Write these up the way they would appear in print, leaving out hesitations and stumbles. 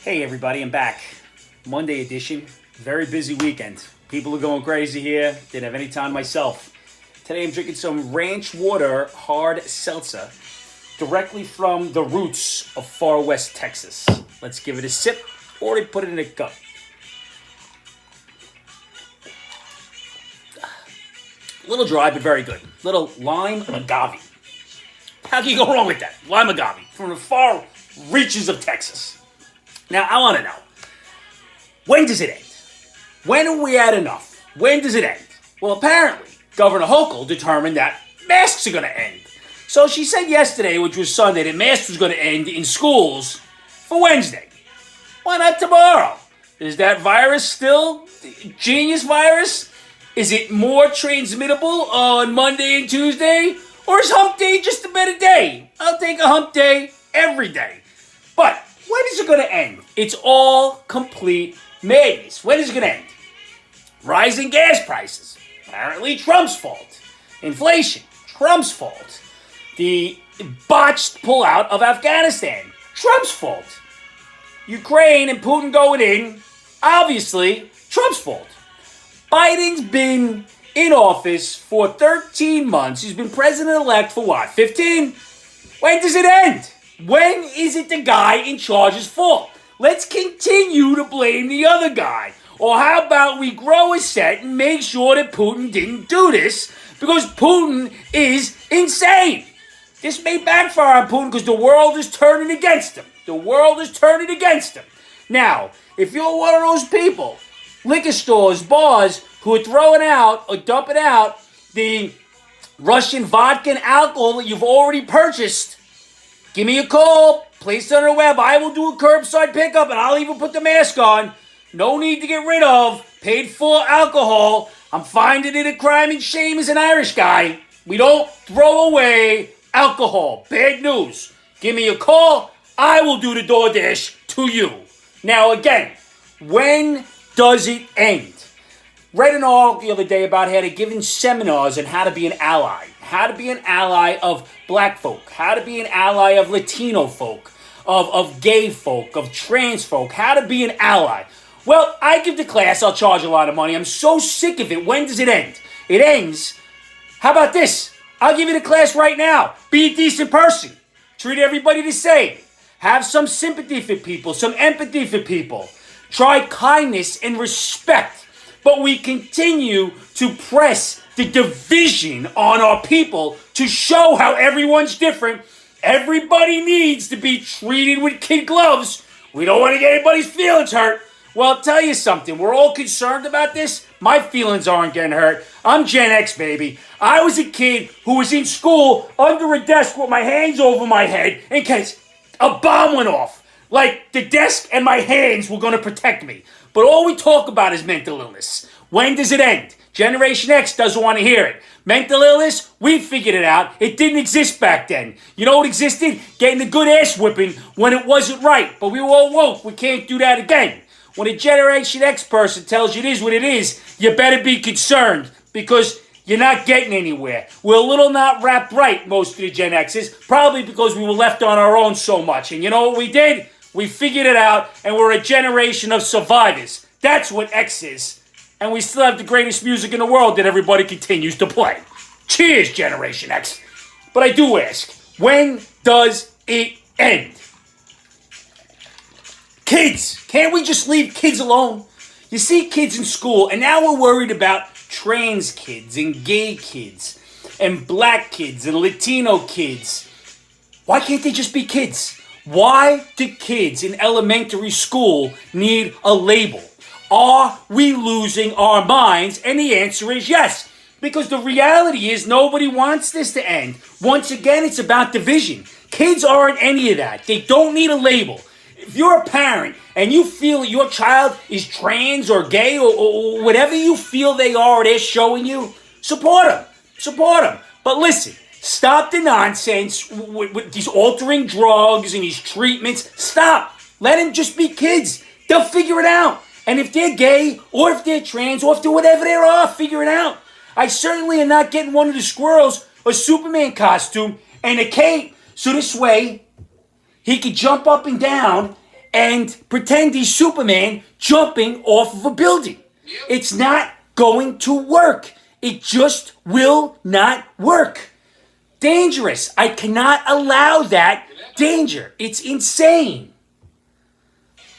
Hey everybody, I'm back. Monday edition. Very busy weekend. People are going crazy here. Didn't have any time myself. Today I'm drinking some ranch water hard seltzer directly from the roots of far west Texas. Let's give it a sip or to put it in a cup. A little dry, but very good. Little lime agave. How can you go wrong with that? Lime agave from the far reaches of Texas. Now, I want to know, when does it end? When are we at enough? When does it end? Well, apparently, Governor Hochul determined that masks are going to end. So she said yesterday, which was Sunday, that masks was going to end in schools for Wednesday. Why not tomorrow? Is that virus still genius virus? Is it more transmittable on Monday and Tuesday? Or is hump day just a better day? I'll take a hump day every day. But when is it going to end? It's all complete madness. When is it going to end? Rising gas prices. Apparently Trump's fault. Inflation. Trump's fault. The botched pullout of Afghanistan. Trump's fault. Ukraine and Putin going in. Obviously Trump's fault. Biden's been in office for 13 months. He's been president-elect for what, 15? When does it end? When is it the guy in charge's fault? Let's continue to blame the other guy. Or how about we grow a set and make sure that Putin didn't do this because Putin is insane. This may backfire on Putin because the world is turning against him. The world is turning against him. Now, if you're one of those people, liquor stores, bars, who are throwing out or dumping out the Russian vodka and alcohol that you've already purchased, give me a call, place it on the web. I will do a curbside pickup and I'll even put the mask on. No need to get rid of paid for alcohol. I'm finding it a crime and shame as an Irish guy. We don't throw away alcohol. Bad news. Give me a call. I will do the DoorDash to you. Now again, when does it end? Read an article the other day about how they're giving seminars on how to be an ally. How to be an ally of black folk. How to be an ally of Latino folk. Of gay folk. Of trans folk. How to be an ally. Well, I give the class. I'll charge a lot of money. I'm so sick of it. When does it end? It ends. How about this? I'll give you the class right now. Be a decent person. Treat everybody the same. Have some sympathy for people. Some empathy for people. Try kindness and respect. But we continue to press the division on our people to show how everyone's different. Everybody needs to be treated with kid gloves. We don't want to get anybody's feelings hurt. Well, I'll tell you something. We're all concerned about this. My feelings aren't getting hurt. I'm Gen X, baby. I was a kid who was in school under a desk with my hands over my head in case a bomb went off. Like the desk and my hands were going to protect me. But all we talk about is mental illness. When does it end? Generation X doesn't want to hear it. Mental illness, we figured it out. It didn't exist back then. You know what existed? Getting a good ass whipping when it wasn't right. But we were all woke. We can't do that again. When a Generation X person tells you it is what it is, you better be concerned because you're not getting anywhere. We're a little not wrapped right, most of the Gen X's, probably because we were left on our own so much. And you know what we did? We figured it out, and we're a generation of survivors. That's what X is. And we still have the greatest music in the world that everybody continues to play. Cheers, Generation X. But I do ask, when does it end? Kids. Can't we just leave kids alone? You see kids in school, and now we're worried about trans kids and gay kids and black kids and Latino kids. Why can't they just be kids? Why do kids in elementary school need a label? Are we losing our minds? And the answer is yes. Because the reality is nobody wants this to end. Once again, it's about division. Kids aren't any of that. They don't need a label. If you're a parent and you feel that your child is trans or gay or whatever you feel they are or they're showing you, support them. Support them. But listen. Stop the nonsense with these altering drugs and these treatments. Stop. Let them just be kids. They'll figure it out. And if they're gay or if they're trans or if they're whatever they are, figure it out. I certainly am not getting one of the squirrels a Superman costume and a cape so this way he could jump up and down and pretend he's Superman jumping off of a building. Yep. It's not going to work. It just will not work. Dangerous. I cannot allow that danger. It's insane.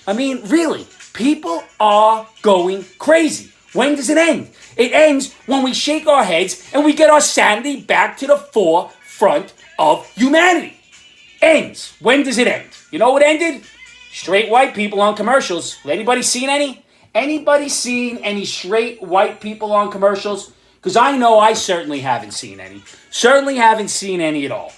I mean, really, people are going crazy. When does it end? It ends when we shake our heads and we get our sanity back to the forefront of humanity. Ends. When does it end? You know what ended? Straight white people on commercials. Anybody seen any? Anybody seen any straight white people on commercials? Because I know I certainly haven't seen any. Certainly haven't seen any at all.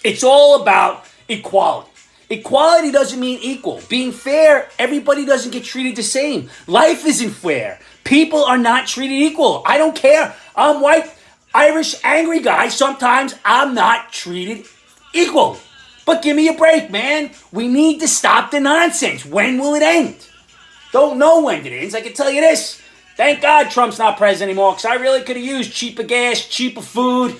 It's all about equality. Equality doesn't mean equal. Being fair, everybody doesn't get treated the same. Life isn't fair. People are not treated equal. I don't care. I'm white, Irish, angry guy. Sometimes I'm not treated equal. But give me a break, man. We need to stop the nonsense. When will it end? Don't know when it ends. I can tell you this. Thank God Trump's not president anymore, because I really could have used cheaper gas, cheaper food,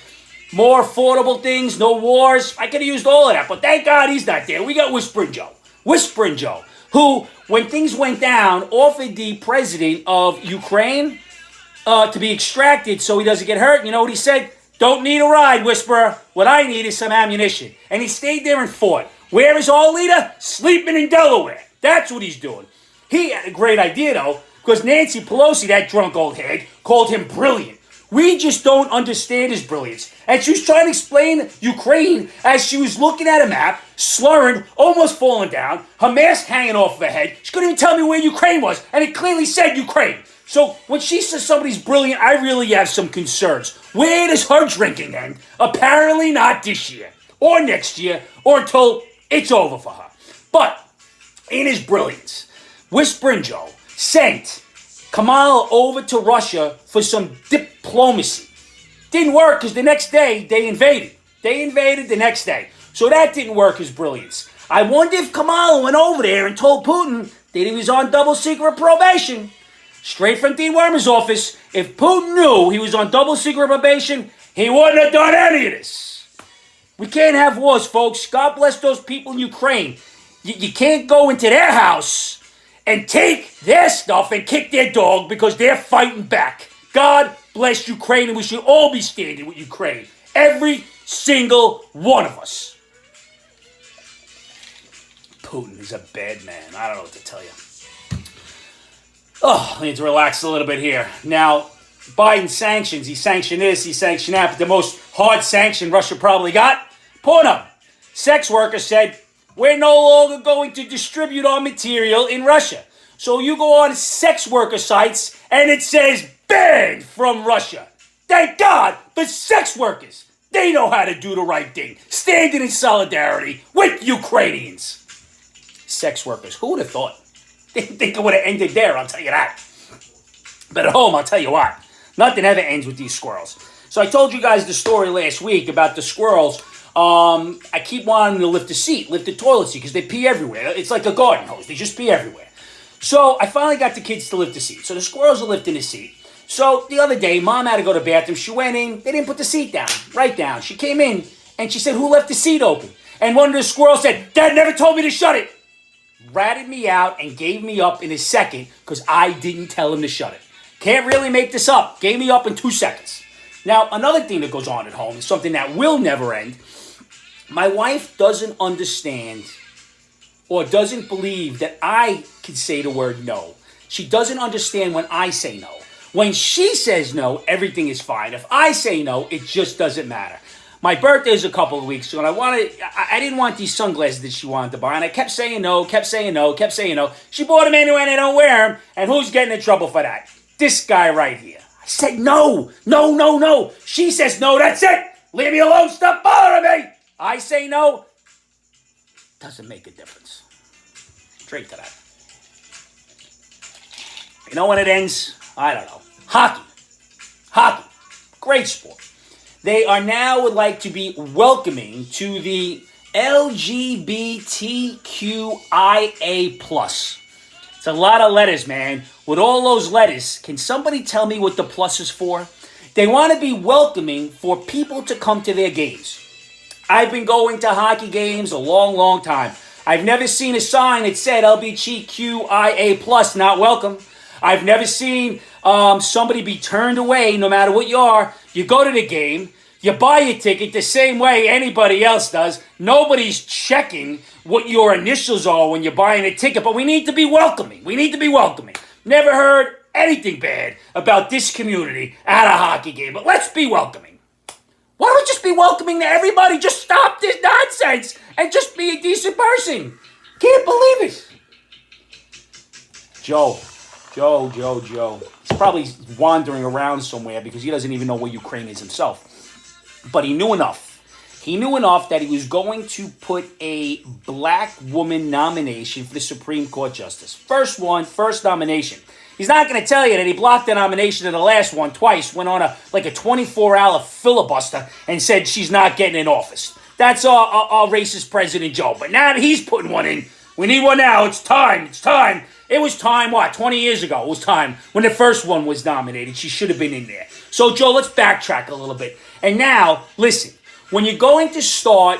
more affordable things, no wars. I could have used all of that, but thank God he's not there. We got Whispering Joe, who, when things went down, offered the president of Ukraine to be extracted so he doesn't get hurt. You know what he said? Don't need a ride, Whisperer. What I need is some ammunition. And he stayed there and fought. Where is our leader? Sleeping in Delaware. That's what he's doing. He had a great idea, though, because Nancy Pelosi, that drunk old head, called him brilliant. We just don't understand his brilliance. And she was trying to explain Ukraine as she was looking at a map, slurring, almost falling down, her mask hanging off of her head. She couldn't even tell me where Ukraine was, and it clearly said Ukraine. So when she says somebody's brilliant, I really have some concerns. Where does her drinking end? Apparently not this year, or next year, or until it's over for her. But in his brilliance, Whispering Joe sent Kamala over to Russia for some diplomacy. Didn't work because the next day they invaded. They invaded the next day. So that didn't work as brilliance. I wonder if Kamala went over there and told Putin that he was on double secret probation. Straight from Dean Wormer's office. If Putin knew he was on double secret probation, he wouldn't have done any of this. We can't have wars, folks. God bless those people in Ukraine. You can't go into their house and take their stuff and kick their dog because they're fighting back. God bless Ukraine, and we should all be standing with Ukraine. Every single one of us. Putin is a bad man. I don't know what to tell you. Oh, I need to relax a little bit here. Now, Biden sanctions. He sanctioned this, he sanctioned that, but the most hard sanction Russia probably got, Pornhub. Sex workers said, we're no longer going to distribute our material in Russia. So you go on sex worker sites and it says banned from Russia. Thank God for sex workers. They know how to do the right thing. Standing in solidarity with Ukrainians. Sex workers. Who would have thought? Didn't think it would have ended there, I'll tell you that. But at home, I'll tell you what. Nothing ever ends with these squirrels. So I told you guys the story last week about the squirrels. I keep wanting to lift the toilet seat, because they pee everywhere. It's like a garden hose. They just pee everywhere. So I finally got the kids to lift the seat. So the squirrels are lifting the seat. So the other day, Mom had to go to the bathroom. She went in. They didn't put the seat down. Right down. She came in, and she said, who left the seat open? And one of the squirrels said, Dad never told me to shut it. Ratted me out and gave me up in a second because I didn't tell him to shut it. Can't really make this up. Gave me up in 2 seconds. Now, another thing that goes on at home is something that will never end. My wife doesn't understand or doesn't believe that I can say the word no. She doesn't understand when I say no. When she says no, everything is fine. If I say no, it just doesn't matter. My birthday is a couple of weeks ago, and I didn't want these sunglasses that she wanted to buy, and I kept saying no. She bought them anyway, and I don't wear them, and who's getting in trouble for that? This guy right here. I said no. She says no, that's it. Leave me alone, stop bothering me. I say no. Doesn't make a difference. Straight to that. You know when it ends? I don't know. Hockey. Great sport. They are now would like to be welcoming to the LGBTQIA+. It's a lot of letters, man. With all those letters, can somebody tell me what the plus is for? They want to be welcoming for people to come to their games. I've been going to hockey games a long, long time. I've never seen a sign that said LGBTQIA+, not welcome. I've never seen somebody be turned away no matter what you are. You go to the game, you buy your ticket the same way anybody else does. Nobody's checking what your initials are when you're buying a ticket, but we need to be welcoming. We need to be welcoming. Never heard anything bad about this community at a hockey game, but let's be welcoming. Why don't we just be welcoming to everybody? Just stop this nonsense and just be a decent person. Can't believe it. Joe. He's probably wandering around somewhere because he doesn't even know where Ukraine is himself. But he knew enough. He knew enough that he was going to put a black woman nomination for the Supreme Court Justice. First nomination. He's not going to tell you that he blocked the nomination in the last one twice, went on a 24-hour filibuster and said she's not getting in office. That's our racist President Joe. But now that he's putting one in, we need one now. It's time. It was time, 20 years ago. It was time when the first one was nominated. She should have been in there. So, Joe, let's backtrack a little bit. And now, listen, when you're going to start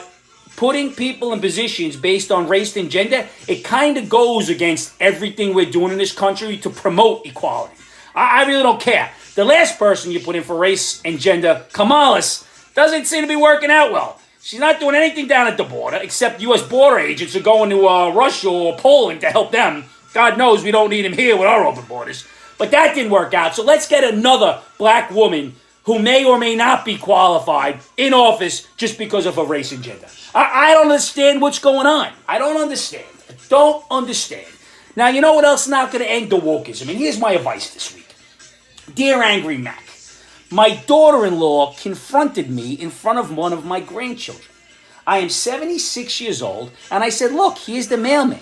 putting people in positions based on race and gender, it kind of goes against everything we're doing in this country to promote equality. I really don't care. The last person you put in for race and gender, Kamala's, doesn't seem to be working out well. She's not doing anything down at the border, except U.S. border agents are going to Russia or Poland to help them. God knows we don't need them here with our open borders. But that didn't work out. So let's get another black woman who may or may not be qualified in office just because of her race and gender. I don't understand what's going on. I don't understand. Now, you know what else is not going to end the wokeism? And here's my advice this week. Dear Angry Mac, my daughter-in-law confronted me in front of one of my grandchildren. I am 76 years old, and I said, look, here's the mailman.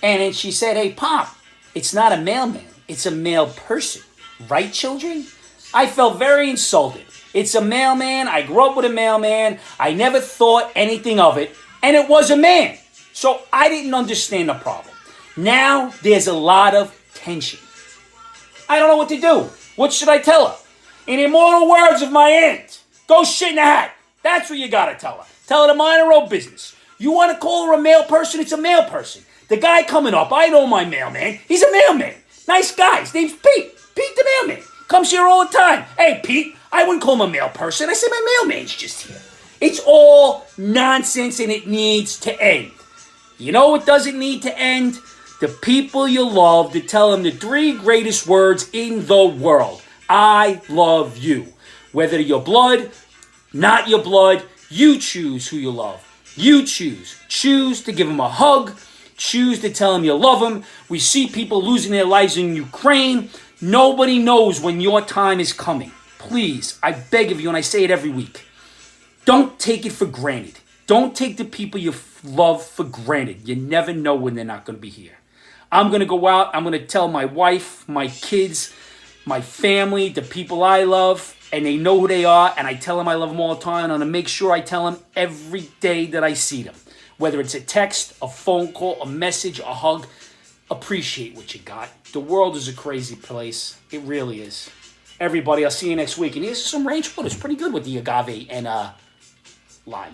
And then she said, hey, Pop, it's not a mailman. It's a male person. Right, children? I felt very insulted. It's a mailman. I grew up with a mailman. I never thought anything of it. And it was a man. So I didn't understand the problem. Now there's a lot of tension. I don't know what to do. What should I tell her? In immortal words of my aunt, go shit in the hat. That's what you got to tell her. Tell her to mind her own business. You want to call her a male person? It's a male person. The guy coming up, I know my mailman. He's a mailman. Nice guy. His name's Pete. Pete the mailman. Comes here all the time. Hey, Pete, I wouldn't call him a male person. I said my mailman's just here. It's all nonsense and it needs to end. You know what doesn't need to end? The people you love to tell them the 3 greatest words in the world. I love you. Whether your blood, not your blood, you choose who you love. You choose. Choose to give them a hug. Choose to tell them you love them. We see people losing their lives in Ukraine. Nobody knows when your time is coming. Please, I beg of you, and I say it every week, don't take it for granted. Don't take the people you love for granted. You never know when they're not going to be here. I'm going to go out. I'm going to tell my wife, my kids, my family, the people I love, and they know who they are, and I tell them I love them all the time, and I'm going to make sure I tell them every day that I see them. Whether it's a text, a phone call, a message, a hug, appreciate what you got. The world is a crazy place. It really is. Everybody, I'll see you next week. And here's some ranch water. It's pretty good with the agave and lime.